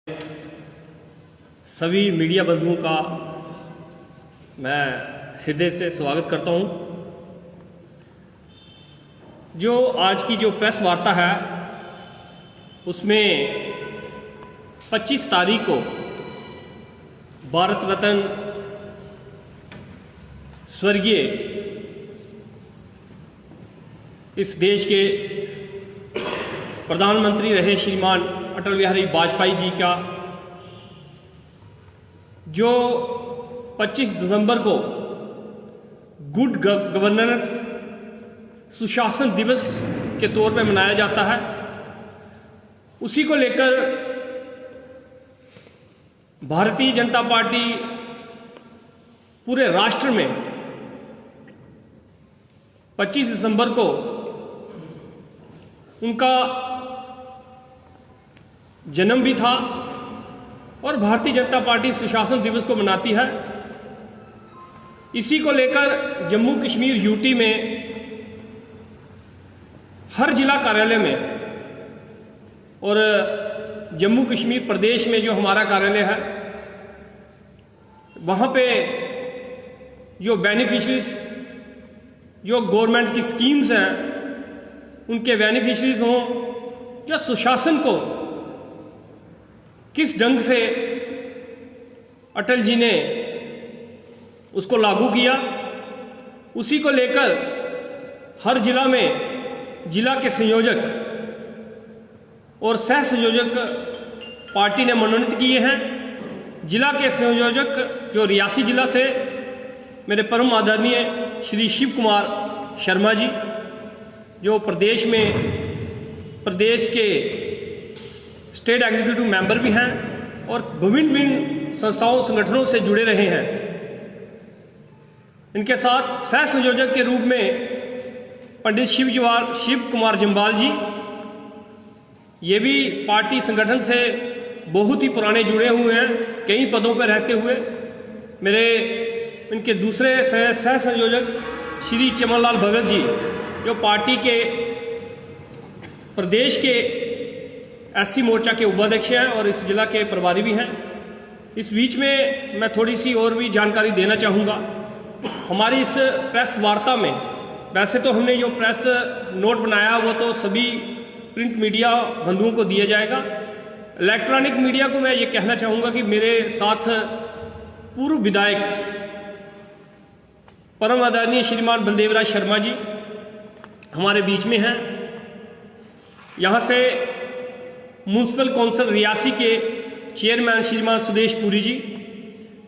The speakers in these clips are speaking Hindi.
सभी मीडिया बंधुओं का मैं हृदय से स्वागत करता हूं। जो आज की जो प्रेस वार्ता है उसमें 25 तारीख को भारत रत्न स्वर्गीय इस देश के प्रधानमंत्री रहे श्रीमान अटल बिहारी वाजपेयी जी का जो 25 दिसंबर को गुड गवर्नेंस सुशासन दिवस के तौर पे मनाया जाता है, उसी को लेकर भारतीय जनता पार्टी पूरे राष्ट्र में 25 दिसंबर को उनका जन्म भी था और भारतीय जनता पार्टी सुशासन दिवस को मनाती है। इसी को लेकर जम्मू कश्मीर यूटी में हर जिला कार्यालय में और जम्मू कश्मीर प्रदेश में जो हमारा कार्यालय है वहाँ पे जो बेनिफिशरीज जो गवर्नमेंट की स्कीम्स हैं उनके बेनिफिशरीज हों, जो सुशासन को किस ढंग से अटल जी ने उसको लागू किया, उसी को लेकर हर जिला में जिला के संयोजक और सह संयोजक पार्टी ने मनोनीत किए हैं। जिला के संयोजक जो रियासी जिला से मेरे परम आदरणीय श्री शिव कुमार शर्मा जी, जो प्रदेश के स्टेट एग्जीक्यूटिव मेंबर भी हैं और विभिन्न संस्थाओं संगठनों से जुड़े रहे हैं। इनके साथ सह संयोजक के रूप में पंडित शिव कुमार जम्वाल जी, ये भी पार्टी संगठन से बहुत ही पुराने जुड़े हुए हैं, कई पदों पर रहते हुए। मेरे इनके दूसरे सह संयोजक श्री चमनलाल भगत जी, जो पार्टी के प्रदेश के एससी मोर्चा के उपाध्यक्ष हैं और इस जिला के प्रभारी भी हैं। इस बीच में मैं थोड़ी सी और भी जानकारी देना चाहूँगा। हमारी इस प्रेस वार्ता में वैसे तो हमने जो प्रेस नोट बनाया वो तो सभी प्रिंट मीडिया बंधुओं को दिया जाएगा। इलेक्ट्रॉनिक मीडिया को मैं ये कहना चाहूँगा कि मेरे साथ पूर्व विधायक परम आदरणीय श्रीमान बलदेव राज शर्मा जी हमारे बीच में हैं। यहाँ से म्यूनसिपल काउंसिल रियासी के चेयरमैन श्रीमान सुदेश पुरी जी,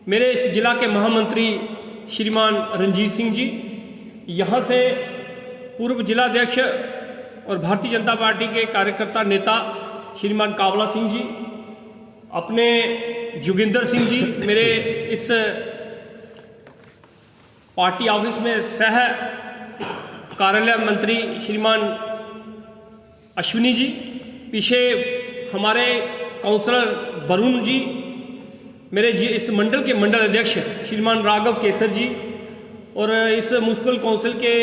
मेरे इस जिला के महामंत्री श्रीमान रंजीत सिंह जी, यहाँ से पूर्व जिलाध्यक्ष और भारतीय जनता पार्टी के कार्यकर्ता नेता श्रीमान कावला सिंह जी, अपने जोगिंदर सिंह जी, मेरे इस पार्टी ऑफिस में सह कार्यालय मंत्री श्रीमान अश्विनी जी, पीछे हमारे काउंसलर वरुण जी, मेरे इस मंडल के मंडल अध्यक्ष श्रीमान राघव केसर जी और इस म्यूनसिपल काउंसिल के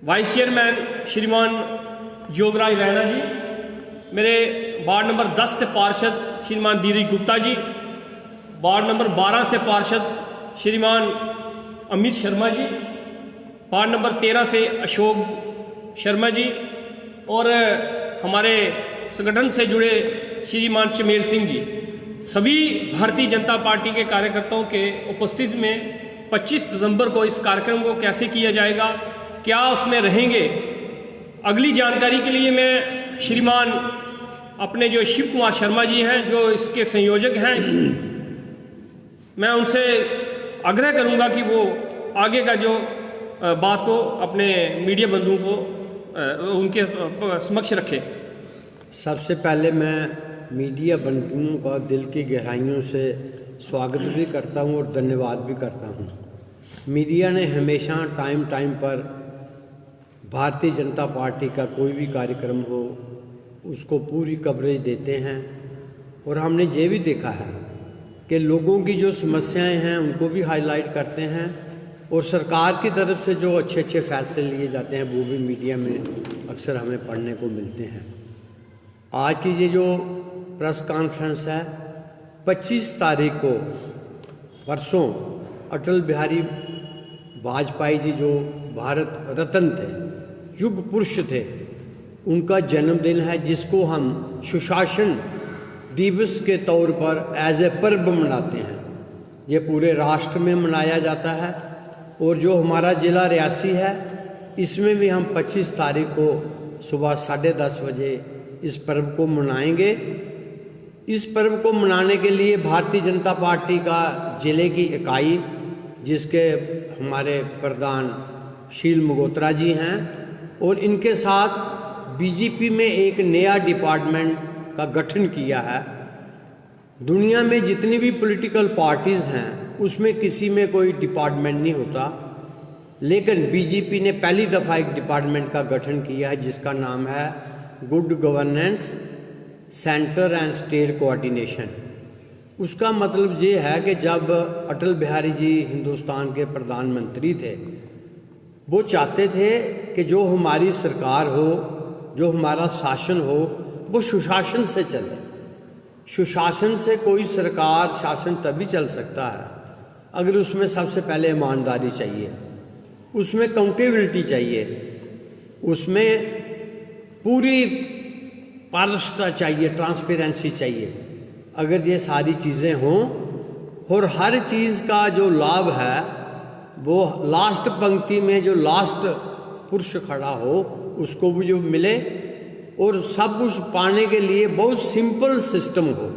वाइस चेयरमैन श्रीमान जोगराज रैना जी, मेरे वार्ड नंबर 10 से पार्षद श्रीमान धीरज गुप्ता जी, वार्ड नंबर 12 से पार्षद श्रीमान अमित शर्मा जी, वार्ड नंबर 13 से अशोक शर्मा जी और हमारे संगठन से जुड़े श्रीमान चमेल सिंह जी, सभी भारतीय जनता पार्टी के कार्यकर्ताओं के उपस्थिति में 25 दिसंबर को इस कार्यक्रम को कैसे किया जाएगा, क्या उसमें रहेंगे, अगली जानकारी के लिए मैं श्रीमान अपने जो शिव कुमार शर्मा जी हैं जो इसके संयोजक हैं, मैं उनसे आग्रह करूंगा कि वो आगे का जो बात को अपने मीडिया बंधुओं को उनके समक्ष रखें। सबसे पहले मैं मीडिया बंधुओं का दिल की गहराइयों से स्वागत भी करता हूं और धन्यवाद भी करता हूं। मीडिया ने हमेशा टाइम पर भारतीय जनता पार्टी का कोई भी कार्यक्रम हो उसको पूरी कवरेज देते हैं और हमने ये भी देखा है कि लोगों की जो समस्याएं हैं उनको भी हाईलाइट करते हैं और सरकार की तरफ से जो अच्छे अच्छे फैसले लिए जाते हैं वो भी मीडिया में अक्सर हमें पढ़ने को मिलते हैं। आज की ये जो प्रेस कॉन्फ्रेंस है। 25 तारीख को परसों अटल बिहारी वाजपेयी जी जो भारत रत्न थे, युग पुरुष थे, उनका जन्मदिन है, जिसको हम सुशासन दिवस के तौर पर एज ए पर्व मनाते हैं। ये पूरे राष्ट्र में मनाया जाता है। और जो हमारा ज़िला रियासी है, इसमें भी हम 25 तारीख को सुबह 10:30 बजे इस पर्व को मनाएंगे। इस पर्व को मनाने के लिए भारतीय जनता पार्टी का ज़िले की इकाई, जिसके हमारे प्रधान शील मगोत्रा जी हैं, और इनके साथ बीजेपी में एक नया डिपार्टमेंट का गठन किया है। दुनिया में जितनी भी पॉलिटिकल पार्टीज़ हैं उसमें किसी में कोई डिपार्टमेंट नहीं होता, लेकिन बीजेपी ने पहली दफ़ा एक डिपार्टमेंट का गठन किया है जिसका नाम है good governance centre and state coordination. उसका मतलब ये है कि जब अटल बिहारी जी हिंदुस्तान के प्रधानमंत्री थे, वो चाहते थे कि जो हमारी सरकार हो, जो हमारा शासन हो, वो सुशासन से चले। सुशासन से कोई सरकार शासन तभी चल सकता है अगर उसमें सबसे पहले ईमानदारी चाहिए, उसमें अकाउंटेबिलिटी चाहिए, उसमें पूरी पारदर्शिता चाहिए, ट्रांसपेरेंसी चाहिए। अगर ये सारी चीज़ें हों और हर चीज़ का जो लाभ है वो लास्ट पंक्ति में जो लास्ट पुरुष खड़ा हो उसको भी जो मिले, और सब कुछ पाने के लिए बहुत सिंपल सिस्टम हो।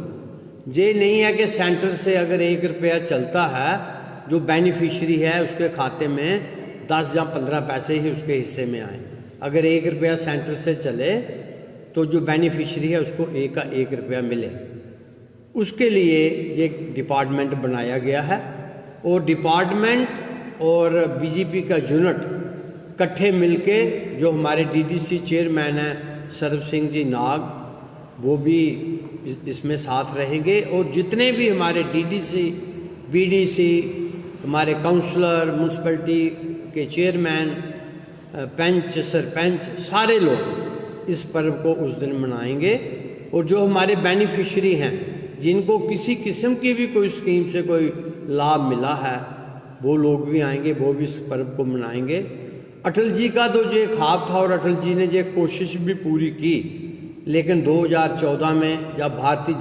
ये नहीं है कि सेंटर से अगर 1 रुपया चलता है, जो बेनिफिशियरी है उसके खाते में 10 या 15 पैसे ही उसके हिस्से में आए। अगर 1 रुपया सेंटर से चले तो जो बेनिफिशियरी है उसको 1 का 1 रुपया मिले। उसके लिए ये डिपार्टमेंट बनाया गया है। और डिपार्टमेंट और बीजेपी का यूनिट इकट्ठे मिलके, जो हमारे डीडीसी चेयरमैन हैं सरब सिंह जी नाग, वो भी इसमें साथ रहेंगे। और जितने भी हमारे डीडीसी, बीडीसी, हमारे काउंसलर, म्यूनसिपलिटी के चेयरमैन, पंच, सरपंच, सारे लोग इस पर्व को उस दिन मनाएंगे। और जो हमारे बेनिफिशियरी हैं, जिनको किसी किस्म की भी कोई स्कीम से कोई लाभ मिला है, वो लोग भी आएंगे, वो भी इस पर्व को मनाएंगे। अटल जी का तो ये ख्वाब था और अटल जी ने ये कोशिश भी पूरी की, लेकिन 2014 में जब भारतीय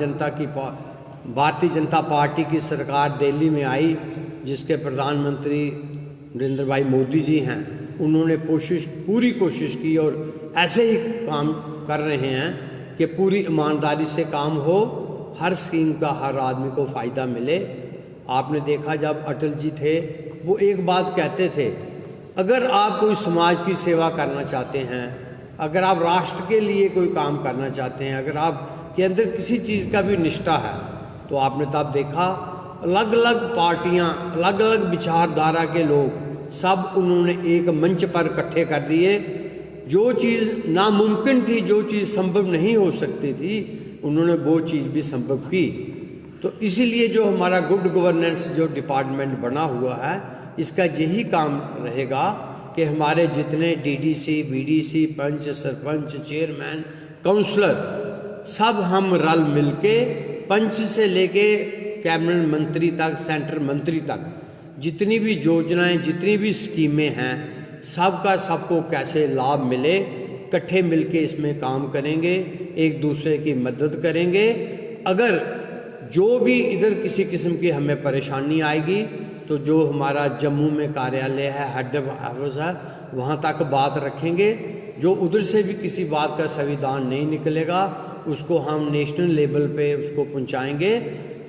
जनता पार्टी की सरकार दिल्ली में आई, जिसके प्रधानमंत्री नरेंद्र भाई मोदी जी हैं, उन्होंने पूरी कोशिश की और ऐसे ही काम कर रहे हैं कि पूरी ईमानदारी से काम हो, हर स्कीम का हर आदमी को फ़ायदा मिले। आपने देखा जब अटल जी थे, वो एक बात कहते थे, अगर आप कोई समाज की सेवा करना चाहते हैं, अगर आप राष्ट्र के लिए कोई काम करना चाहते हैं, अगर आप के अंदर किसी चीज़ का भी निष्ठा है, तो आपने तब देखा अलग अलग पार्टियां, अलग अलग विचारधारा के लोग सब उन्होंने एक मंच पर इकट्ठे कर दिए। जो चीज़ नामुमकिन थी, जो चीज़ संभव नहीं हो सकती थी, उन्होंने वो चीज़ भी संभव की। तो इसीलिए जो हमारा गुड गवर्नेंस जो डिपार्टमेंट बना हुआ है, इसका यही काम रहेगा कि हमारे जितने डीडीसी, बीडीसी, पंच, सरपंच, चेयरमैन, काउंसलर, सब हम रल मिलके पंच से लेके कैबिनेट मंत्री तक, सेंटर मंत्री तक, जितनी भी योजनाएं, जितनी भी स्कीमें हैं, सबका सबको कैसे लाभ मिले, इकट्ठे मिलके इसमें काम करेंगे, एक दूसरे की मदद करेंगे। अगर जो भी इधर किसी किस्म की हमें परेशानी आएगी, तो जो हमारा जम्मू में कार्यालय है, हेड ऑफिस है, वहाँ तक बात रखेंगे। जो उधर से भी किसी बात का संविधान नहीं निकलेगा, उसको हम नेशनल लेवल पे उसको पहुँचाएंगे,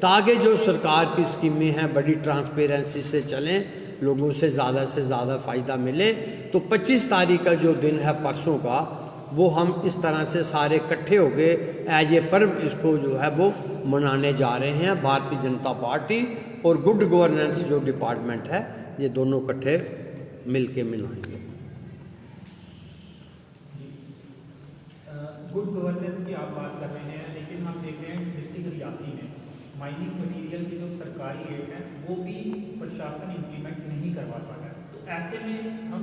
ताकि जो सरकार की स्कीमें हैं बड़ी ट्रांसपेरेंसी से चलें, लोगों से ज़्यादा फ़ायदा मिले। तो 25 तारीख का जो दिन है परसों का, वो हम इस तरह से सारे इकट्ठे हो गए एज ए पर्व इसको जो है वो मनाने जा रहे हैं। भारतीय जनता पार्टी और गुड गवर्नेंस जो डिपार्टमेंट है, ये दोनों इकट्ठे मिल के मनाएंगे। गुड गवर्नेंस की आप बात कर रहे हैं, लेकिन हम देख रहे हैं डिस्ट्रिक्ट रियासी में माइनिंग मटेरियल की जो सरकारी रेट है वो भी प्रशासन इम्प्लीमेंट नहीं करवा पा रहा है। तो ऐसे में हम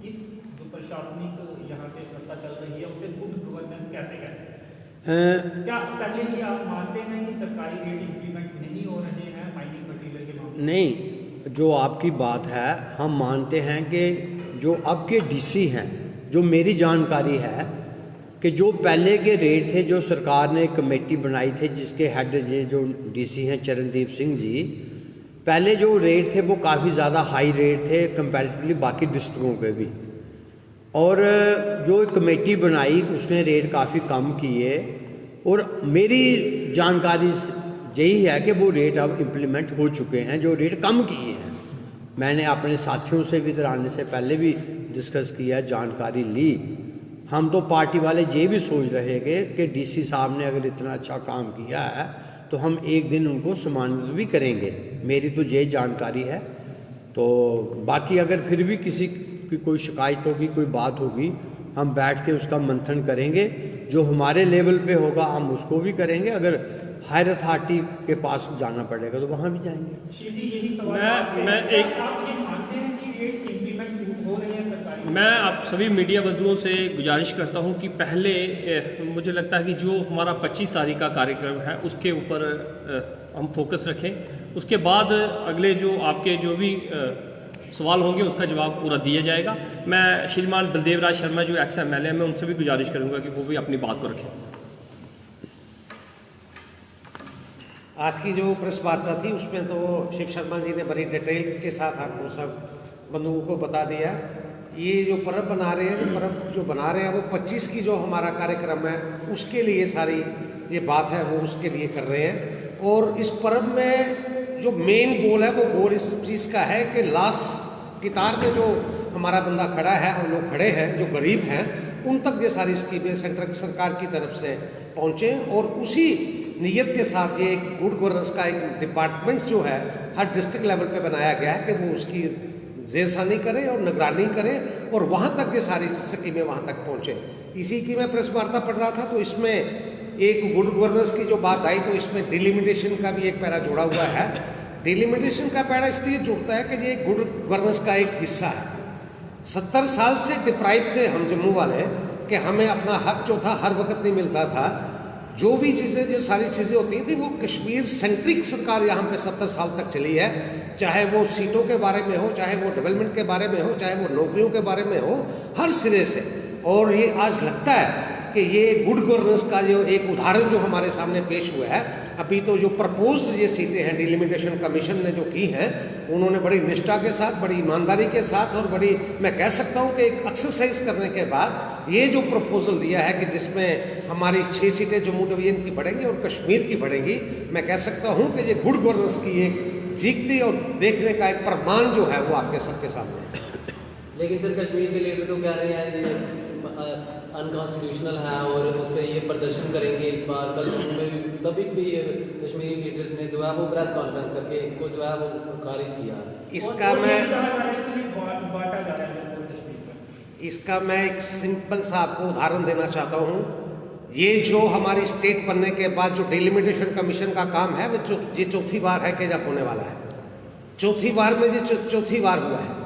इस जो प्रशासनिक यहाँ पे सत्ता चल रही है उसे गुड गवर्नेंस कैसे कहते हैं? क्या पहले ही आप मानते हैं कि सरकारी रेट इंप्लीमेंट नहीं हो रहे हैं माइनिंग मटीरियल के मामले में? नहीं, जो आपकी बात है हम मानते हैं कि जो अब के डीसी हैं, जो मेरी जानकारी है कि जो पहले के रेट थे, जो सरकार ने एक कमेटी बनाई थी जिसके हेड ये जो डीसी हैं चरणदीप सिंह जी, पहले जो रेट थे वो काफ़ी ज़्यादा हाई रेट थे कंपैरेटिवली बाकी डिस्ट्रिक्टों के भी, और जो कमेटी बनाई उसने रेट काफ़ी कम किए, और मेरी जानकारी यही है कि वो रेट अब इम्प्लीमेंट हो चुके हैं, जो रेट कम किए हैं। मैंने अपने साथियों से भी इधर आने से पहले भी डिस्कस किया, जानकारी ली। हम तो पार्टी वाले ये भी सोच रहे थे कि डीसी साहब ने अगर इतना अच्छा काम किया है तो हम एक दिन उनको सम्मानित भी करेंगे, मेरी तो ये जानकारी है। तो बाकी अगर फिर भी किसी की कोई शिकायत होगी, कोई बात होगी, हम बैठ के उसका मंथन करेंगे, जो हमारे लेवल पे होगा हम उसको भी करेंगे, अगर हायर अथॉरिटी के पास जाना पड़ेगा तो वहाँ भी जाएंगे। श्री जी, यही सवाल आप ये मानते हैं कि रेट इंप्लीमेंट हो रहे हैं सरकारी? मैं आप सभी मीडिया बंधुओं से गुजारिश करता हूं कि पहले मुझे लगता है कि जो हमारा 25 तारीख का कार्यक्रम है उसके ऊपर हम फोकस रखें। उसके बाद अगले जो आपके जो भी सवाल होंगे उसका जवाब पूरा दिया जाएगा। मैं श्रीमान बलदेव राज शर्मा जो एक्स MLA हैं, मैं उनसे भी गुजारिश करूंगा कि वो भी अपनी बात को रखें। आज की जो प्रेस वार्ता थी उसमें तो शिव शर्मा जी ने बड़ी डिटेल के साथ आपको सब बंधुओं को बता दिया। ये जो पर्व बना रहे हैं, पर्व जो बना रहे हैं वो 25 की जो हमारा कार्यक्रम है उसके लिए सारी ये बात है वो उसके लिए कर रहे हैं। और इस पर्व में जो मेन गोल है वो गोल इस चीज़ का है कि लास्ट कितार में जो हमारा बंदा खड़ा है और लोग खड़े हैं जो गरीब हैं उन तक ये सारी स्कीमें सेंट्रल सरकार की तरफ से पहुँचें। और उसी नीयत के साथ ये एक गुड गवर्नेंस का एक डिपार्टमेंट जो है हर डिस्ट्रिक्ट लेवल पे बनाया गया है कि वो उसकी जेरसानी करे और निगरानी करे और वहाँ तक ये सारी स्कीमें वहाँ तक पहुँचे। इसी की मैं प्रेस वार्ता पढ़ रहा था तो इसमें एक गुड गवर्नेंस की जो बात आई तो इसमें डिलिमिटेशन का भी एक पैरा जोड़ा हुआ है। डिलिमिटेशन का पैरा इसलिए जुड़ता है कि ये गुड गवर्नेंस का एक हिस्सा है। 70 साल से डिप्राइव थे हम जम्मू वाले कि हमें अपना हक जो था हर वक्त नहीं मिलता था। जो भी चीज़ें जो सारी चीज़ें होती थी वो कश्मीर सेंट्रिक सरकार यहाँ पे 70 साल तक चली है, चाहे वो सीटों के बारे में हो, चाहे वो डेवलपमेंट के बारे में हो, चाहे वो नौकरियों के बारे में हो, हर सिरे से। और ये आज लगता है कि ये गुड गवर्नेंस का जो एक उदाहरण जो हमारे सामने पेश हुआ है। अभी तो जो प्रपोज्ड ये सीटें हैं डिलिमिटेशन कमीशन ने जो की हैं उन्होंने बड़ी निष्ठा के साथ, बड़ी ईमानदारी के साथ और बड़ी मैं कह सकता हूँ कि एक एक्सरसाइज करने के बाद ये जो प्रपोजल दिया है कि जिसमें हमारी 6 सीटें जम्मू डिवीजन की बढ़ेंगी और कश्मीर की बढ़ेंगी, मैं कह सकता हूँ कि ये गुड गवर्नेंस की एक जीतती और देखने का एक प्रमाण जो है वो आपके सबके सामने है। लेकिन सर कश्मीर के लीडर तो कह रहे हैं अनकॉन्स्टिट्यूशनल है और उस पर ये प्रदर्शन करेंगे इस बार। कल में सभी भी कश्मीरी लीडर्स ने जो है वो प्रेस कॉन्फ्रेंस करके इसको जो है वो खारिज किया। इसका मैं एक सिंपल सा आपको उदाहरण देना चाहता हूँ। ये जो हमारी स्टेट बनने के बाद जो डिलिमिटेशन कमीशन का काम है वो ये चौथी बार है कि जब होने वाला है। चौथी बार में ये चौथी बार हुआ है।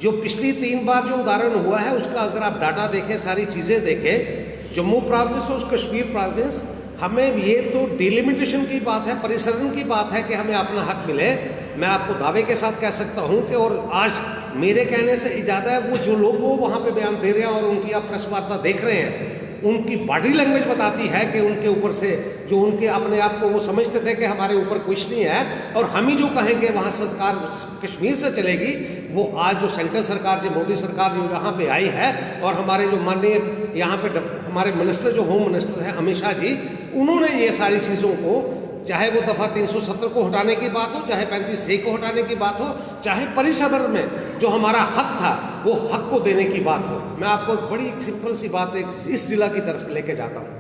जो पिछली 3 बार जो उदाहरण हुआ है उसका अगर आप डाटा देखें, सारी चीज़ें देखें, जम्मू प्रोविंस और कश्मीर प्रोविंस, हमें ये तो डिलिमिटेशन की बात है, परिसरण की बात है कि हमें अपना हक मिले। मैं आपको दावे के साथ कह सकता हूँ कि और आज मेरे कहने से ज़्यादा है वो जो लोग वो वहाँ पे बयान दे रहे हैं और उनकी आप प्रेस वार्ता देख रहे हैं, उनकी बॉडी लैंग्वेज बताती है कि उनके ऊपर से जो उनके अपने आप को वो समझते थे कि हमारे ऊपर कुछ नहीं है और हम ही जो कहेंगे वहाँ सरकार कश्मीर से चलेगी, वो आज जो सेंट्रल सरकार जो मोदी सरकार जो यहाँ पे आई है और हमारे जो माननीय यहाँ पे हमारे मिनिस्टर जो होम मिनिस्टर हैं अमित शाह जी, उन्होंने ये सारी चीज़ों को, चाहे वो दफ़ा 370 को हटाने की बात हो, चाहे 35A को हटाने की बात हो, चाहे परिसर में जो हमारा हक था वो हक को देने की बात हो। मैं आपको बड़ी एक सिंपल सी बात एक इस जिला की तरफ लेके जाता हूँ।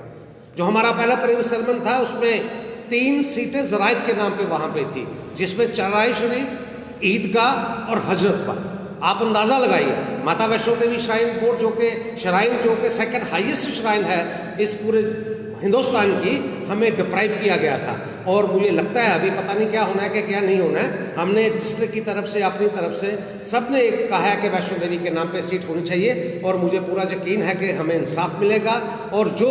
जो हमारा पहला परिसर था उसमें 3 सीटें ज़राइद के नाम पे वहाँ पे थी, जिसमें चराई शरीफ, ईदगाह और हजरतबाग। आप अंदाज़ा लगाइए, माता वैष्णो देवी श्राइन बोर्ड जो कि सेकंड हाईएस्ट श्राइन है इस पूरे हिंदुस्तान की, हमें डिप्राइव किया गया था। और मुझे लगता है अभी पता नहीं क्या होना है कि क्या नहीं होना है। हमने डिस्ट्रिक्ट की तरफ से, अपनी तरफ से सबने कहा है कि वैष्णो देवी के नाम पे सीट होनी चाहिए और मुझे पूरा यकीन है कि हमें इंसाफ मिलेगा। और जो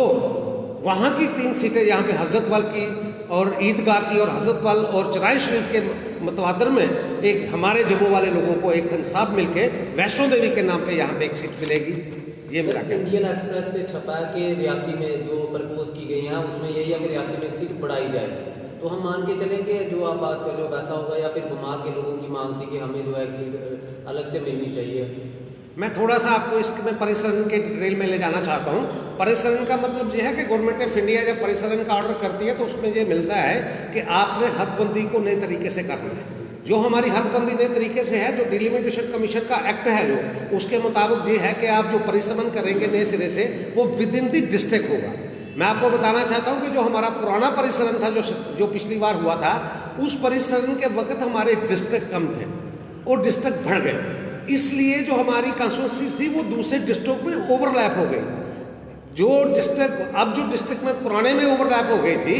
वहाँ की 3 सीटें यहाँ पे हज़रतवाल की और ईदगाह की और हज़रतवाल और चराय शरीफ के मतवादर में एक हमारे जम्मू वाले लोगों को एक इंसाफ मिलके वैष्णो देवी के नाम पे यहाँ पे एक सीट मिलेगी। ये मेरा कहना है। इंडियन एक्सप्रेस पे छपा है कि रियासी में जो प्रपोज की गई है उसमें यही है कि रियासी में एक सीट बढ़ाई जाएगी, तो हम मान के चलें कि जो आप बात कर रहे हो वैसा होगा, या फिर बमा के लोगों की मांग थी कि हमें जो है एक सीट अलग से मिलनी चाहिए? मैं थोड़ा सा आपको इसमें परिसरन के डिटेल में ले जाना चाहता हूँ। परिसरन का मतलब यह है कि गवर्नमेंट ऑफ इंडिया जब परिसरन का ऑर्डर करती है तो उसमें ये मिलता है कि आपने हदबंदी को नए तरीके से करना है। जो हमारी हदबंदी नए तरीके से है, जो डिलिमिटेशन कमीशन का एक्ट है जो, उसके मुताबिक ये है कि आप जो परिसमन करेंगे नए सिरे से वो विद इन दी डिस्ट्रिक्ट होगा। मैं आपको बताना चाहता हूँ कि जो हमारा पुराना परिसरन था जो पिछली बार हुआ था, उस परिसरन के वक्त हमारे डिस्ट्रिक्ट कम थे और डिस्ट्रिक्ट बढ़ गए, इसलिए जो हमारी कॉन्स्टिट्यूंसीज थी वो दूसरे डिस्ट्रिक्ट में ओवरलैप हो गई। जो डिस्ट्रिक्ट में पुराने में ओवरलैप हो गई थी,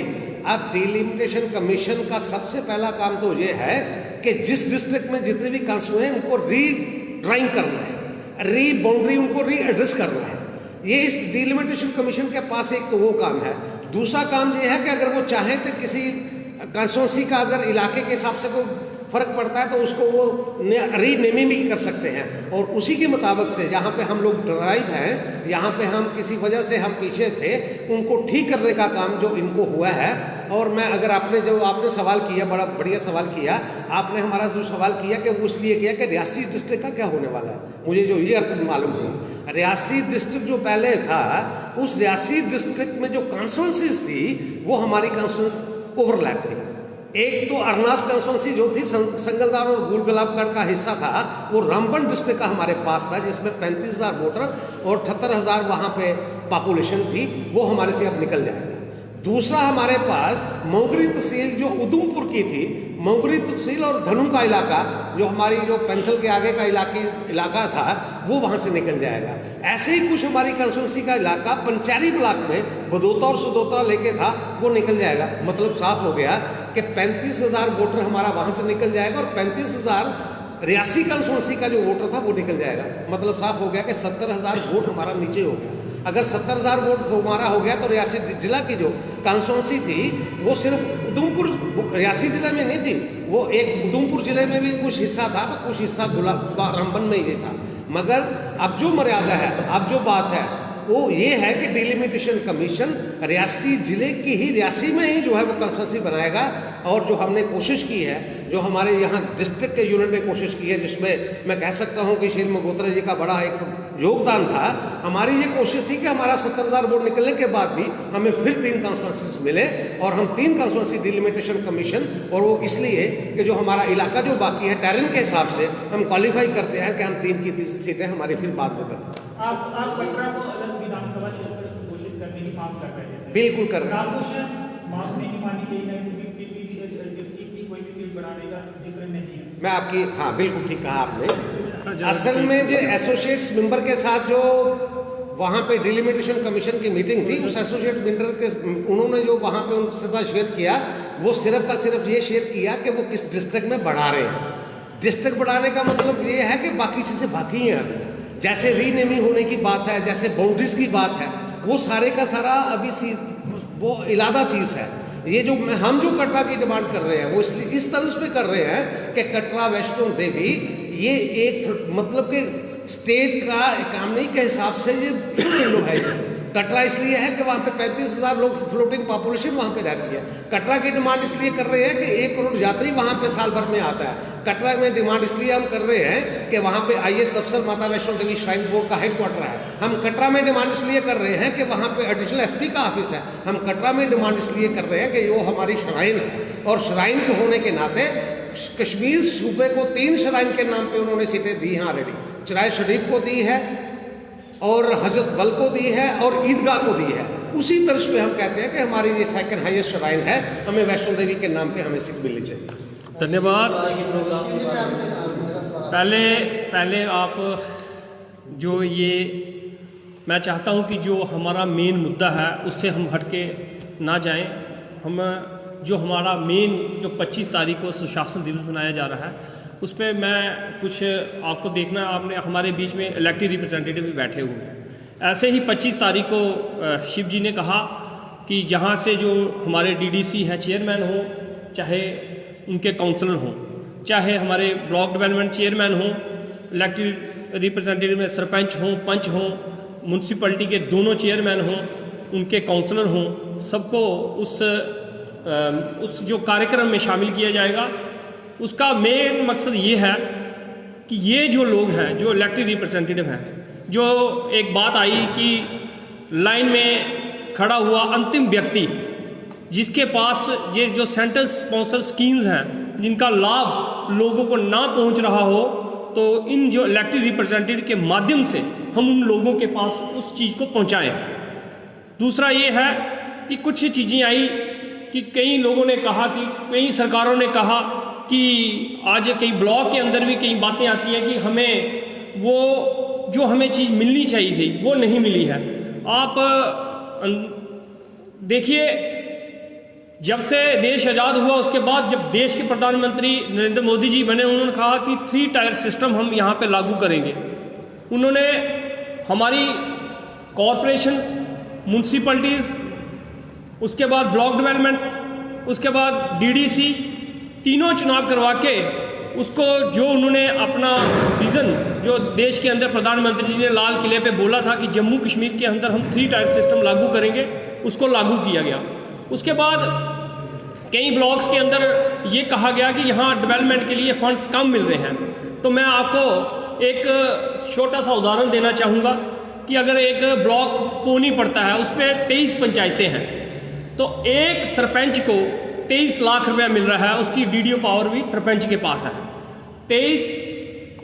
अब डिलिमिटेशन कमीशन का सबसे पहला काम तो ये है कि जिस डिस्ट्रिक्ट में जितने भी कांस्टिट्यूएंसी हैं उनको रीड्राइंग करना है, बाउंड्री उनको रीएड्रेस करना है। ये इस डिलिमिटेशन कमीशन के पास एक तो वो काम है। दूसरा काम ये है कि अगर वो चाहें तो किसी कॉन्स्टिट्यूंसी का अगर इलाके के हिसाब से कोई फर्क पड़ता है तो उसको वो रीनेमिंग भी कर सकते हैं, और उसी के मुताबिक से जहाँ पे हम लोग ड्राइव हैं, यहाँ पे हम किसी वजह से हम पीछे थे, उनको ठीक करने का काम जो इनको हुआ है। और मैं अगर आपने सवाल किया, बड़ा बढ़िया सवाल किया आपने, हमारा जो सवाल किया कि वो इसलिए किया कि रियासी डिस्ट्रिक्ट का क्या होने वाला है, मुझे जो ये अर्थ मालूम हुआ, रियासी डिस्ट्रिक्ट जो पहले था, उस रियासी डिस्ट्रिक्ट में जो कॉन्स्टिट्यूंसीज थी वो हमारी कॉन्स्टिट्यूंसी ओवरलैप थी। एक तो अरनास कॉन्स्टिट्यूंसी जो थी संगलदार और गुल गुलाबगढ़ का हिस्सा था, वो रामबन डिस्ट्रिक्ट का हमारे पास था, जिसमें 35,000 वोटर और 78,000 वहाँ पे पॉपुलेशन थी, वो हमारे से अब निकल जाएगा। दूसरा हमारे पास मोगरी तहसील जो उधमपुर की थी, मोगरी तहसील और धनु का इलाका जो हमारी जो पेंसिल के आगे का इलाका था वो वहाँ से निकल जाएगा। ऐसे ही कुछ हमारी कॉन्स्टिट्यूंसी का इलाका पंचैरी ब्लॉक में बदौता और सदौता लेके था, वो निकल जाएगा। मतलब साफ हो गया कि 35,000 वोटर हमारा वहाँ से निकल जाएगा और 35,000 रियासी कॉन्स्टिट्यूंसी का जो वोटर था वो निकल जाएगा। मतलब साफ हो गया कि 70,000 वोट हमारा नीचे हो गया। अगर 70,000 वोट हमारा हो गया तो रियासी जिला की जो कॉन्स्टिट्यूंसी थी वो सिर्फ उधमपुर रियासी जिले में नहीं थी, वो एक उधमपुर जिले में भी कुछ हिस्सा था, तो कुछ हिस्सा रामबन में ही था। मगर अब जो मर्यादा है, अब जो बात है वो ये है कि डिलिमिटेशन कमीशन रियासी जिले की ही, रियासी में ही जो है वो कॉन्स्टिट्यूंसी बनाएगा। और जो हमने कोशिश की है, जो हमारे यहाँ डिस्ट्रिक्ट के यूनिट ने कोशिश की है, जिसमें मैं कह सकता हूँ कि श्री मगोत्रा जी का बड़ा एक योगदान था। हमारी ये कोशिश थी कि हमारा 70,000 वोट निकलने के बाद भी हमें फिर 3 कॉन्स्टिट्यूंसीज मिले, और हम 3 कॉन्स्टिट्यूंसी डिलिमिटेशन कमीशन, और वो इसलिए कि जो हमारा इलाका जो बाकी है टेरेन के हिसाब से हम क्वालिफाई करते हैं कि हम 3 की सीटें हमारी फिर बाद में करें। आप पटना को अलग विधानसभा क्षेत्र घोषित करने की मांग कर रहे हैं। बिल्कुल कर रहे हैं। रामभूषण मांग नहीं मानी गई है, क्योंकि किसी भी डिस्ट्रिक्ट की कोई भी सीट बनाने का जिक्र नहीं है। मैं आपकी, हाँ बिल्कुल ठीक कहा आपने। असल में जो एसोसिएट्स मेंबर के साथ जो वहाँ पे डिलिमिटेशन कमीशन की मीटिंग थी, उस एसोसिएट मेंबर के उन्होंने जो वहाँ पे उनके साथ शेयर किया, वो सिर्फ का सिर्फ ये शेयर किया कि वो किस डिस्ट्रिक्ट में बढ़ा रहे हैं। डिस्ट्रिक्ट बढ़ाने का मतलब ये है कि बाकी चीज़ें बाकी हैं, जैसे रीनेमिंग होने की बात है, जैसे बाउंड्रीज की बात है, वो सारे का सारा अभी वो इलादा चीज़ है। ये जो हम जो कटरा की डिमांड कर रहे हैं वो इसलिए इस तरह पे कर रहे हैं कि कटरा वैष्णो देवी ये एक मतलब कि स्टेट का इकोनॉमी के हिसाब से ये लो है। कटरा इसलिए है कि वहाँ पे 35,000 लोग फ्लोटिंग पॉपुलेशन वहाँ पे रहती है। कटरा की डिमांड इसलिए कर रहे हैं कि 1 करोड़ यात्री वहाँ पे साल भर में आता है। कटरा में डिमांड इसलिए हम कर रहे हैं कि वहाँ पे IAS अफसर माता वैष्णो देवी श्राइन बोर्ड का हेडक्वार्टर है। हम कटरा में डिमांड इसलिए कर रहे हैं कि वहाँ पे एडिशनल SP का ऑफिस है। हम कटरा में डिमांड इसलिए कर रहे हैं कि वो हमारी श्राइन है, और श्राइन के होने के नाते कश्मीर सूबे को 3 श्राइन के नाम पे उन्होंने सीटें दी हैं ऑलरेडी। चराय शरीफ को दी है और हजरत बल को दी है और ईदगाह को दी है। उसी तर्ज पे हम कहते हैं कि हमारी ये सेकंड हाईएस्ट श्राइन है, हमें वैष्णो देवी के नाम पे हमें सीट मिलनी चाहिए। धन्यवाद। पहले आप जो ये मैं चाहता हूँ कि जो हमारा मेन मुद्दा है उससे हम हट के ना जाएं। हम जो हमारा मेन जो 25 तारीख को सुशासन दिवस मनाया जा रहा है उस पर मैं कुछ आपको देखना, आपने हमारे बीच में इलेक्टेड रिप्रेजेंटेटिव भी बैठे हुए हैं। ऐसे ही 25 तारीख को शिव जी ने कहा कि जहाँ से जो हमारे डीडीसी हैं चेयरमैन हो, चाहे उनके काउंसलर हों, चाहे हमारे ब्लॉक डेवलपमेंट चेयरमैन हों, इलेक्टेड रिप्रेजेंटेटिव में सरपंच हों, पंच हों, म्यूनसिपलिटी के दोनों चेयरमैन हों, उनके काउंसलर हों, सबको उस जो कार्यक्रम में शामिल किया जाएगा। उसका मेन मकसद ये है कि ये जो लोग हैं, जो इलेक्टेड रिप्रेजेंटेटिव हैं, जो एक बात आई कि लाइन में खड़ा हुआ अंतिम व्यक्ति जिसके पास ये जो सेंट्रल स्पॉन्सर स्कीम्स हैं जिनका लाभ लोगों को ना पहुंच रहा हो, तो इन जो इलेक्टेड रिप्रेजेंटेटिव के माध्यम से हम उन लोगों के पास उस चीज़ को पहुंचाएं। दूसरा ये है कि कुछ चीज़ें आई कि कई लोगों ने कहा कि कई सरकारों ने कहा कि आज कई ब्लॉक के अंदर भी कई बातें आती हैं कि हमें वो जो हमें चीज़ मिलनी चाहिए थी वो नहीं मिली है। आप देखिए, जब से देश आज़ाद हुआ उसके बाद जब देश के प्रधानमंत्री नरेंद्र मोदी जी बने, उन्होंने कहा कि 3 टायर सिस्टम हम यहाँ पे लागू करेंगे। उन्होंने हमारी कॉरपोरेशन, म्यूनसिपलिटीज़, उसके बाद ब्लॉक डेवलपमेंट, उसके बाद डीडीसी, तीनों चुनाव करवा के उसको जो उन्होंने अपना विज़न जो देश के अंदर प्रधानमंत्री जी ने लाल किले पे बोला था कि जम्मू कश्मीर के अंदर हम 3 टायर सिस्टम लागू करेंगे, उसको लागू किया गया। उसके बाद कई ब्लॉक्स के अंदर ये कहा गया कि यहाँ डेवलपमेंट के लिए फंड्स कम मिल रहे हैं। तो मैं आपको एक छोटा सा उदाहरण देना चाहूँगा कि अगर एक ब्लॉक पोनी पड़ता है, उसमें 23 पंचायतें हैं, तो एक सरपंच को 23 लाख रुपया मिल रहा है, उसकी डीडीओ पावर भी सरपंच के पास है। 23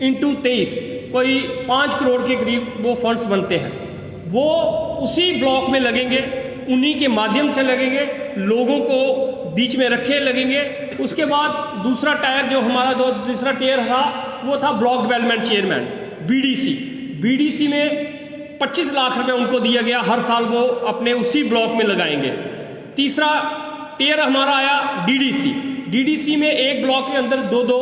× 23 कोई 5 करोड़ के करीब वो फंड्स बनते हैं। वो उसी ब्लॉक में लगेंगे, उन्हीं के माध्यम से लगेंगे, लोगों को बीच में रखे लगेंगे। उसके बाद दूसरा टायर जो हमारा दूसरा टियर था वो था ब्लॉक डेवलपमेंट चेयरमैन, बीडीसी में 25 लाख रुपए उनको दिया गया, हर साल वो अपने उसी ब्लॉक में लगाएंगे। तीसरा टियर हमारा आया डीडीसी में एक ब्लॉक के अंदर 2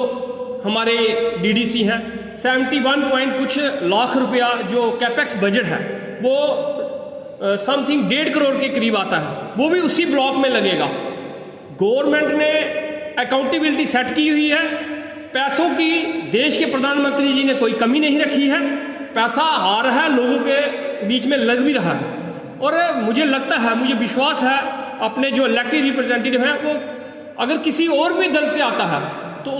हमारे डीडीसी हैं। 71 पॉइंट कुछ लाख रुपया जो कैपेक्स बजट है वो समथिंग 1.5 करोड़ के करीब आता है, वो भी उसी ब्लॉक में लगेगा। गवर्नमेंट ने अकाउंटेबिलिटी सेट की हुई है, पैसों की देश के प्रधानमंत्री जी ने कोई कमी नहीं रखी है, पैसा आ रहा है, लोगों के बीच में लग भी रहा है। और मुझे लगता है, मुझे विश्वास है अपने जो इलेक्टेड रिप्रेजेंटेटिव हैं, वो अगर किसी और भी दल से आता है तो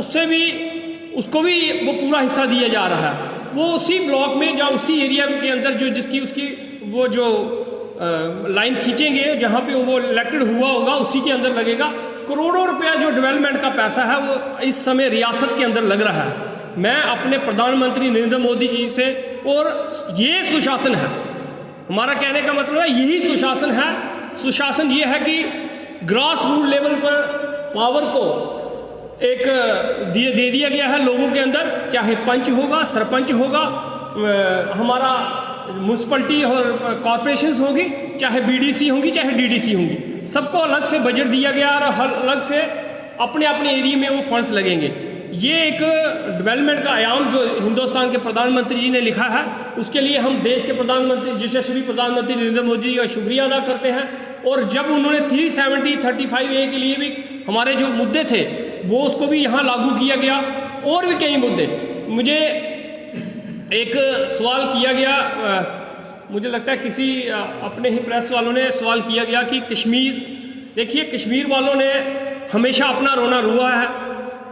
उसको भी वो पूरा हिस्सा दिया जा रहा है। वो उसी ब्लॉक में या उसी एरिया के अंदर जो जिसकी उसकी वो जो लाइन खींचेंगे जहाँ पे वो इलेक्टेड हुआ होगा उसी के अंदर लगेगा। करोड़ों रुपया जो डेवलपमेंट का पैसा है वो इस समय रियासत के अंदर लग रहा है। मैं अपने प्रधानमंत्री नरेंद्र मोदी जी से, और ये सुशासन है, हमारा कहने का मतलब है यही सुशासन है। सुशासन ये है कि ग्रास रूट लेवल पर पावर को एक दे दिया गया है लोगों के अंदर, चाहे पंच होगा, सरपंच होगा, हमारा म्यूनसिपलिटी और कॉरपोरेशंस होगी, चाहे बीडीसी होंगी, चाहे डीडीसी होंगी, सबको अलग से बजट दिया गया और अलग से अपने अपने एरिया में वो फंड्स लगेंगे। ये एक डेवलपमेंट का आयाम जो हिंदुस्तान के प्रधानमंत्री जी ने लिखा है, उसके लिए हम देश के प्रधानमंत्री यशस्वी प्रधानमंत्री नरेंद्र मोदी जी का शुक्रिया अदा करते हैं। और जब उन्होंने 370-35A के लिए भी हमारे जो मुद्दे थे वो उसको भी यहाँ लागू किया गया, और भी कई मुद्दे। मुझे एक सवाल किया गया, मुझे लगता है किसी अपने ही प्रेस वालों ने सवाल किया गया कि कश्मीर, देखिए कश्मीर वालों ने हमेशा अपना रोना रुआ है,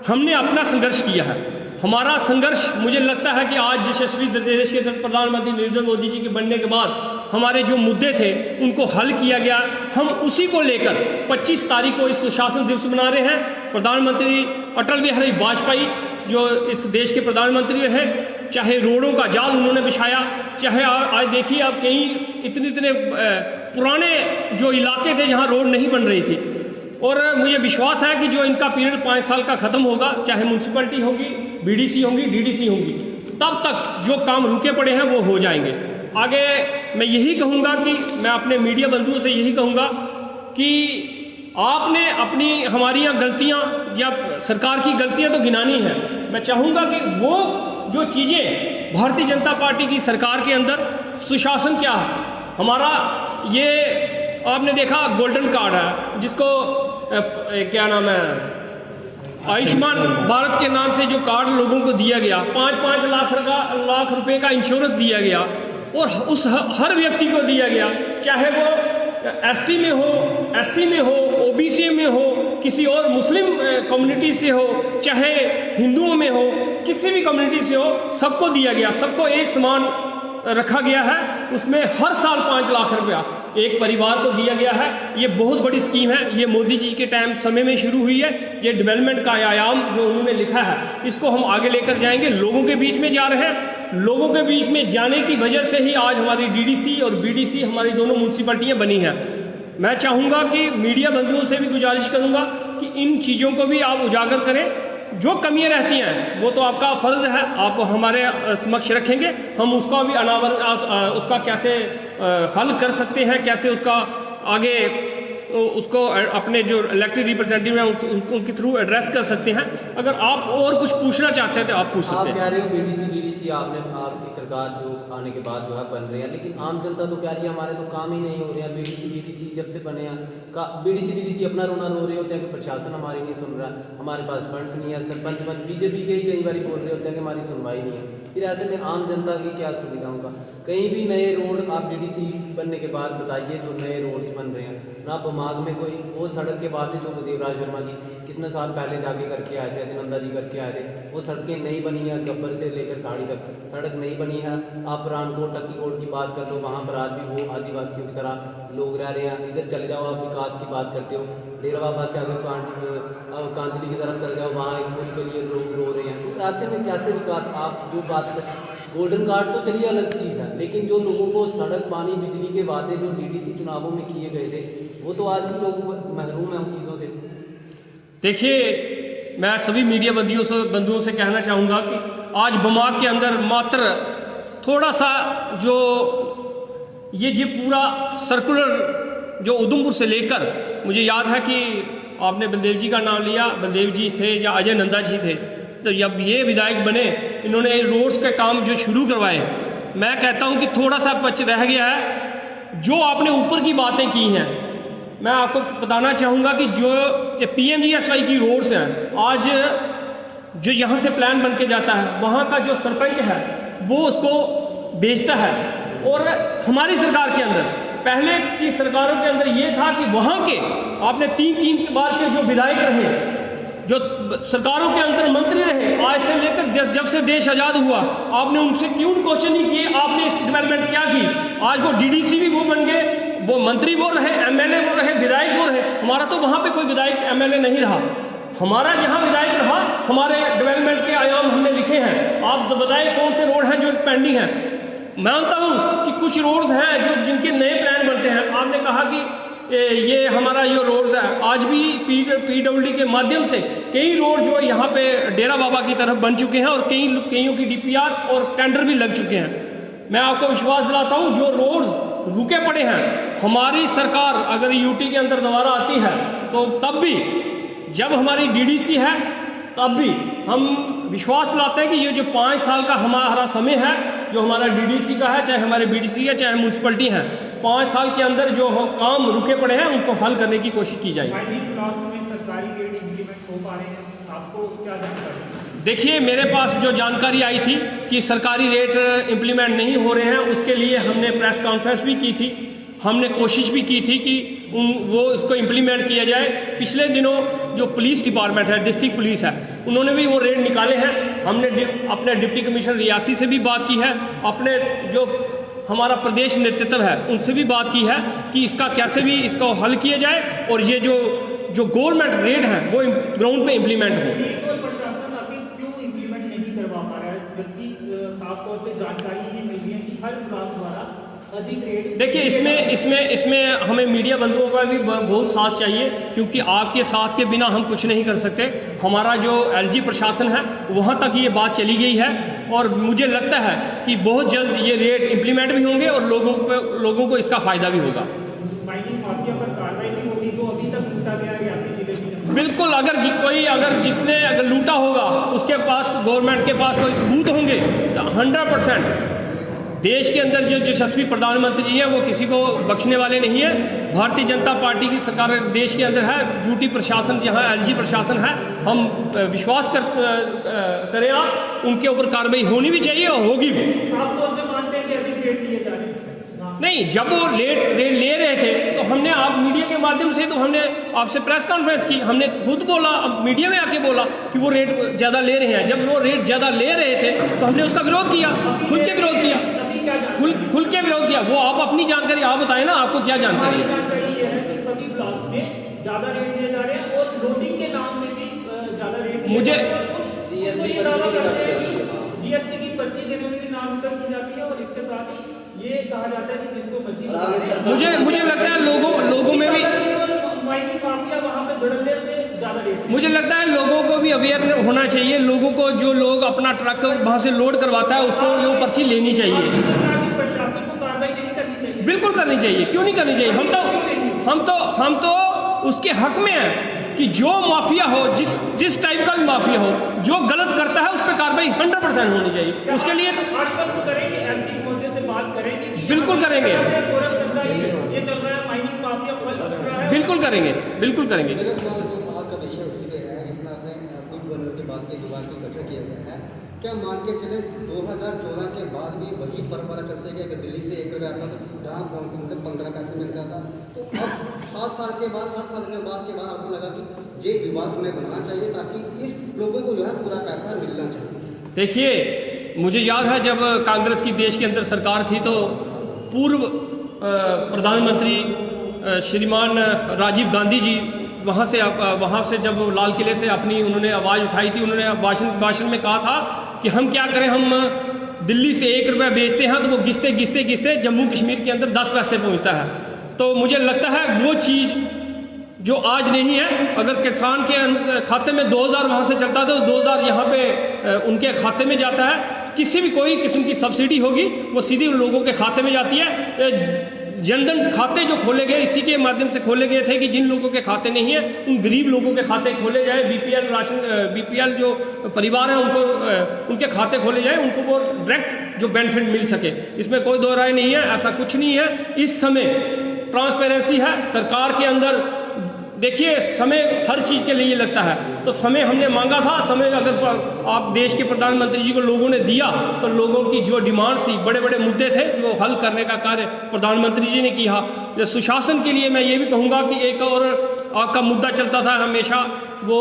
हमने अपना संघर्ष किया है। हमारा संघर्ष, मुझे लगता है कि आज यशस्वी देश के प्रधानमंत्री नरेंद्र मोदी जी के बनने के बाद हमारे जो मुद्दे थे उनको हल किया गया। हम उसी को लेकर 25 तारीख को इस सुशासन दिवस मना रहे हैं। प्रधानमंत्री अटल बिहारी वाजपेयी जो इस देश के प्रधानमंत्री हैं, चाहे रोडों का जाल उन्होंने बिछाया, चाहे आज देखिए आप कई इतने पुराने जो इलाके थे जहाँ रोड नहीं बन रही थी। और मुझे विश्वास है कि जो इनका पीरियड 5 साल का खत्म होगा, चाहे म्यूनसिपलिटी होगी, बीडीसी होंगी, डीडीसी होंगी, तब तक जो काम रुके पड़े हैं वो हो जाएंगे। आगे मैं यही कहूँगा कि मैं अपने मीडिया बंधुओं से यही कहूँगा कि आपने अपनी हमारी गलतियाँ या सरकार की गलतियाँ तो गिनानी है। मैं चाहूँगा कि वो जो चीज़ें भारतीय जनता पार्टी की सरकार के अंदर सुशासन क्या है, हमारा ये आपने देखा गोल्डन कार्ड है, जिसको क्या नाम है, आयुष्मान भारत के नाम से जो कार्ड लोगों को दिया गया, 5-5 लाख रुपए का इंश्योरेंस दिया गया, और उस हर व्यक्ति को दिया गया, चाहे वो एसटी में हो, एससी में हो, ओबीसी में हो, किसी और मुस्लिम कम्युनिटी से हो, चाहे हिंदुओं में हो, किसी भी कम्युनिटी से हो, सबको दिया गया, सबको एक समान रखा गया है। उसमें हर साल 5 लाख रुपया एक परिवार को दिया गया है। ये बहुत बड़ी स्कीम है, ये मोदी जी के टाइम समय में शुरू हुई है। ये डेवलपमेंट का आयाम जो उन्होंने लिखा है, इसको हम आगे लेकर जाएंगे, लोगों के बीच में जा रहे हैं। लोगों के बीच में जाने की वजह से ही आज हमारी डीडीसी और बीडीसी हमारी दोनों म्यूनसिपैलिटियाँ बनी हैं। मैं चाहूँगा कि मीडिया बंधुओं से भी गुजारिश करूँगा कि इन चीज़ों को भी आप उजागर करें। जो कमियां रहती हैं वो तो आपका फ़र्ज़ है, आप हमारे समक्ष रखेंगे, हम उसका भी उसका कैसे हल कर सकते हैं, कैसे उसका आगे उसको अपने जो इलेक्टेड रिप्रेजेंटेटिव हैं उनके थ्रू एड्रेस कर सकते हैं। अगर आप और कुछ पूछना चाहते हैं तो आप पूछ सकते हैं। आप कह रहे हो बीडीसी डीडीसी आपकी सरकार जो आने के बाद जो है बन रही है, लेकिन आम जनता तो कह रही है हमारे तो काम ही नहीं हो रहे हैं। बीडीसी डीडीसी जब से बने हैं, बीडीसी डीडीसी अपना रोना रो रहे होते हैं कि प्रशासन हमारी नहीं सुन रहा, हमारे पास फंड्स नहीं है। सरपंच बीजेपी के ही कई बार बोल रहे होते हैं कि हमारी सुनवाई नहीं है। फिर ऐसे में आम जनता की क्या सुविधा होगा? कहीं भी नए रोड आप डीडीसी बनने के बाद बताइए, जो नए रोड्स बन रहे हैं ना, बमाग में कोई वो सड़क के बाद जो देवराज शर्मा जी कितने साल पहले जाके करके आए थे, अजनंदा जी करके आए थे, वो सड़कें नहीं बनी हैं। गब्बर से लेकर साड़ी तक सड़क नहीं बनी है। आप रानकोट टक्कीकोट की बात कर लो, वहाँ पर आज भी वो आदिवासियों की तरह लोग रह रहे हैं। इधर चले जाओ, आप विकास की बात करते हो, डेरा बाबा से अगर कांदली की तरफ चले जाओ, वहाँ एक पुल के लिए लोग रो रहे हैं। तो ऐसे में कैसे विकास? आप जो बात गोल्डन कार्ड तो चलिए अलग चीज़ है, लेकिन जो लोगों को सड़क पानी बिजली के वादे जो डीडीसी चुनावों में किए गए थे, वो तो आज भी लोग महरूम हैं उन चीज़ों से। देखिए, मैं सभी मीडिया बंधुओं से कहना चाहूँगा कि आज बमाग के अंदर मात्र थोड़ा सा जो ये पूरा सर्कुलर जो उधमपुर से लेकर, मुझे याद है कि आपने बलदेव जी का नाम लिया, बलदेव जी थे या अजय नंदा जी थे, तो जब ये विधायक बने इन्होंने रोड्स के काम जो शुरू करवाए, मैं कहता हूँ कि थोड़ा सा पच रह गया है। जो आपने ऊपर की बातें की हैं, मैं आपको बताना चाहूँगा कि जो ये PMGSY की रोड्स हैं, आज जो यहाँ से प्लान बन के जाता है, वहाँ का जो सरपंच है वो उसको बेचता है। और हमारी सरकार के अंदर, पहले की सरकारों के अंदर ये था कि वहाँ के आपने 3 बार के जो विधायक रहे, जो सरकारों के अंदर मंत्री रहे, आज से लेकर जब से देश आज़ाद हुआ, आपने उनसे क्यों क्वेश्चन नहीं किए आपने इस डेवलपमेंट क्या की? आज वो डीडीसी भी वो बन गए, वो मंत्री वो रहे, MLA वो रहे, विधायक वो रहे। हमारा तो वहाँ पे कोई विधायक MLA नहीं रहा। हमारा जहाँ विधायक रहा, हमारे डेवलपमेंट के आयाम हमने लिखे हैं। आप तो बताएं कौन से रोड हैं जो पेंडिंग हैं। मानता हूँ कि कुछ रोड्स हैं जो जिनके नए प्लान बनते हैं। आपने कहा कि ये हमारा जो रोड्स है, आज भी PWD के माध्यम से कई रोड जो यहाँ पे डेरा बाबा की तरफ बन चुके हैं, और कईयों की DPR और टेंडर भी लग चुके हैं। मैं आपको विश्वास दिलाता हूँ, जो रोड रुके पड़े हैं, हमारी सरकार अगर UT के अंदर दोबारा आती है तो तब भी, जब हमारी DDC है तब भी हम विश्वास दिलाते हैं कि ये जो 5 साल का हमारा समय है, जो हमारा DDC का है, चाहे हमारे BDC है, चाहे म्यूनसिपलिटी है, 5 साल के अंदर जो काम रुके पड़े हैं उनको हल करने की कोशिश की जाएगी। देखिए, मेरे पास जो जानकारी आई थी कि सरकारी रेट इम्प्लीमेंट नहीं हो रहे हैं, उसके लिए हमने प्रेस कॉन्फ्रेंस भी की थी, हमने कोशिश भी की थी कि वो उसको इम्प्लीमेंट किया जाए। पिछले दिनों जो पुलिस डिपार्टमेंट है, डिस्ट्रिक्ट पुलिस है, उन्होंने भी वो रेट निकाले हैं। हमने अपने डिप्टी कमिश्नर रियासी से भी बात की है, अपने जो हमारा प्रदेश नेतृत्व है उनसे भी बात की है कि इसका कैसे भी इसको हल किया जाए, और ये जो गवर्नमेंट रेट है वो ग्राउंड पे इम्प्लीमेंट हो। प्रशासन अभी क्यों इम्प्लीमेंट नहीं करवा पा रहा है, जबकि साफ तौर पे जानकारी ये मिल रही है कि हर ब्लॉक द्वारा अधिक रेट। देखिए, इसमें हमें मीडिया बंधुओं का भी बहुत साथ चाहिए, क्योंकि आपके साथ के बिना हम कुछ नहीं कर सकते। हमारा जो LG प्रशासन है वहाँ तक ये बात चली गई है, और मुझे लगता है कि बहुत जल्द ये रेट इम्प्लीमेंट भी होंगे और लोगों को इसका फ़ायदा भी होगा। माइनिंग माफिया पर कार्रवाई भी होगी जो अभी तक लूटा गया है रियासी जिले में? बिल्कुल, अगर जिसने लूटा होगा उसके पास, गवर्नमेंट के पास कोई सबूत होंगे तो 100% देश के अंदर जो यशस्वी प्रधानमंत्री जी हैं वो किसी को बख्शने वाले नहीं हैं। भारतीय जनता पार्टी की सरकार देश के अंदर है, झूठी प्रशासन जहाँ LG प्रशासन है, हम विश्वास करें आप, उनके ऊपर कार्रवाई होनी भी चाहिए और होगी भी। साफ तौर पे मानते हैं कि अधिक रेट लिए जा रहे हैं? नहीं, जब वो रेट ले रहे थे तो हमने आप मीडिया के माध्यम से तो हमने आपसे प्रेस कॉन्फ्रेंस की, हमने खुद बोला, अब मीडिया में आके बोला कि वो रेट ज़्यादा ले रहे हैं। जब वो रेट ज़्यादा ले रहे थे तो हमने उसका विरोध किया, खुल के विरोध किया, खुल के विरोध किया। वो आप अपनी जानकारी आप बताएं ना, आपको क्या जानकारी है? जानकारी ये है कि सभी ब्लॉक्स में ज़्यादा रेट लिए जा रहे हैं और लोडिंग के नाम में भी ज़्यादा रेट मुझे GST की पर्ची देने में भी नामकरण की जाती है और इसके साथ ही ये कहा जाता है कि जिसको पर्ची मुझे लगता है लोगों में भी माइनिंग माफिया वहाँ पे धड़ल्ले से ज़्यादा रेट। मुझे लगता है लोगों को भी अवेयर होना चाहिए। लोगों को, जो लोग अपना ट्रक वहाँ से लोड करवाता है, उसको वो पर्ची लेनी चाहिए। प्रशासन को कार्रवाई नहीं करनी चाहिए? बिल्कुल करनी चाहिए, क्यों नहीं करनी चाहिए? हम तो उसके हक में हैं कि जो माफिया हो, जिस टाइप का भी माफिया हो, जो गलत करता है उस पर कार्रवाई 100% होनी चाहिए। उसके लिए तो आश्वस्त करेंगे, LG मोदी से बात करेंगे कि बिल्कुल करेंगे, ये चल रहा है, माइनिंग माफिया कर रहा है। बिल्कुल करेंगे, बिल्कुल करेंगे। मेरा सवाल जो बात का विषय उसी पे है, इसमें आपने कुछ गवर्नर के बाद के विवाद की कटर किया गया है। क्या मान के चले 2014 के बाद भी वही परंपरा चलती है कि दिल्ली से 1 रुपया आता था, जहाँ मतलब 15 पैसे मिलता था, तो अब 7 साल के बाद, 7 साल के बाद आपको लगा कि ये विवाद में बनाना चाहिए ताकि इस लोगों को जो है पूरा पैसा मिलना चाहिए? देखिए, मुझे याद है जब कांग्रेस की देश के अंदर सरकार थी तो पूर्व प्रधानमंत्री श्रीमान राजीव गांधी जी वहाँ से जब लाल किले से उन्होंने आवाज़ उठाई थी, उन्होंने भाषण में कहा था कि हम क्या करें, हम दिल्ली से 1 रुपया बेचते हैं तो वो घिसते जम्मू कश्मीर के अंदर 10 पैसे पहुँचता है। तो मुझे लगता है वो चीज़ जो आज नहीं है, अगर किसान के खाते में 2000 वहाँ से चलता था तो 2000 यहाँ पे उनके खाते में जाता है। किसी भी कोई किस्म की सब्सिडी होगी वो सीधी उन लोगों के खाते में जाती है। जनधन खाते जो खोले गए इसी के माध्यम से खोले गए थे कि जिन लोगों के खाते नहीं है उन गरीब लोगों के खाते खोले जाए, BPL जो परिवार है उनके खाते खोले जाए, उनको वो डायरेक्ट जो बेनिफिट मिल सके। इसमें कोई दो राय नहीं है, ऐसा कुछ नहीं है। इस समय ट्रांसपेरेंसी है सरकार के अंदर। देखिए, समय हर चीज़ के लिए लगता है, तो समय हमने मांगा था। समय अगर आप देश के प्रधानमंत्री जी को लोगों ने दिया तो लोगों की जो डिमांड थी, बड़े बड़े मुद्दे थे, जो हल करने का कार्य प्रधानमंत्री जी ने किया। सुशासन के लिए मैं ये भी कहूँगा कि एक और आपका मुद्दा चलता था हमेशा, वो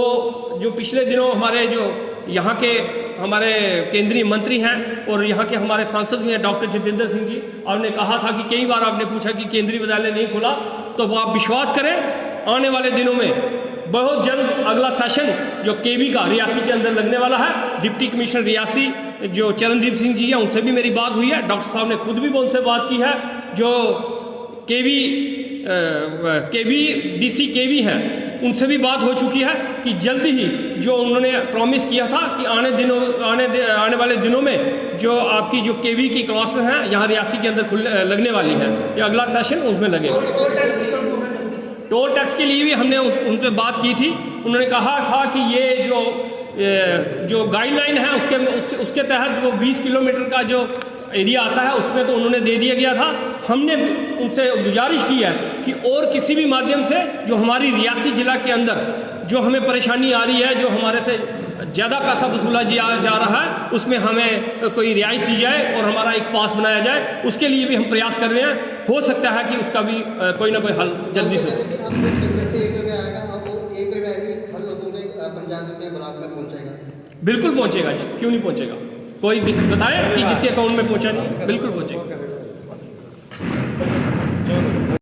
जो पिछले दिनों हमारे जो यहाँ के हमारे केंद्रीय मंत्री हैं और यहाँ के हमारे सांसद भी हैं डॉक्टर जितेंद्र सिंह जी, आपने कहा था कि कई बार आपने पूछा कि केंद्रीय विद्यालय नहीं खुला, तो वो आप विश्वास करें आने वाले दिनों में बहुत जल्द अगला सेशन जो केवी का रियासी के अंदर लगने वाला है। डिप्टी कमिश्नर रियासी जो चरणदीप सिंह जी हैं, उनसे भी मेरी बात हुई है। डॉक्टर साहब ने खुद भी उनसे बात की है। जो DC केवी हैं, उनसे भी बात हो चुकी है कि जल्द ही जो उन्होंने प्रॉमिस किया था कि आने वाले दिनों में जो आपकी जो केवी की क्लासेस हैं यहाँ रियासी के अंदर लगने वाली है, ये अगला सेशन उसमें लगेगा। टोल टैक्स के लिए भी हमने उन पर बात की थी। उन्होंने कहा था कि ये जो गाइडलाइन है उसके तहत वो 20 किलोमीटर का जो एरिया आता है उसमें तो उन्होंने दे दिया गया था। हमने उनसे गुजारिश की है कि और किसी भी माध्यम से जो हमारी रियासी जिला के अंदर जो हमें परेशानी आ रही है, जो हमारे से ज़्यादा पैसा वसूला जा रहा है, उसमें हमें कोई रियायत दी जाए और हमारा एक पास बनाया जाए। उसके लिए भी हम प्रयास कर रहे हैं। हो सकता है कि उसका भी कोई ना कोई हल जल्दी से बिल्कुल पहुँचेगा जी, क्यों नहीं पहुँचेगा। कोई दिक्कत बताए कि जिसके अकाउंट में पहुँचा नहीं, बिल्कुल पहुँचेगा।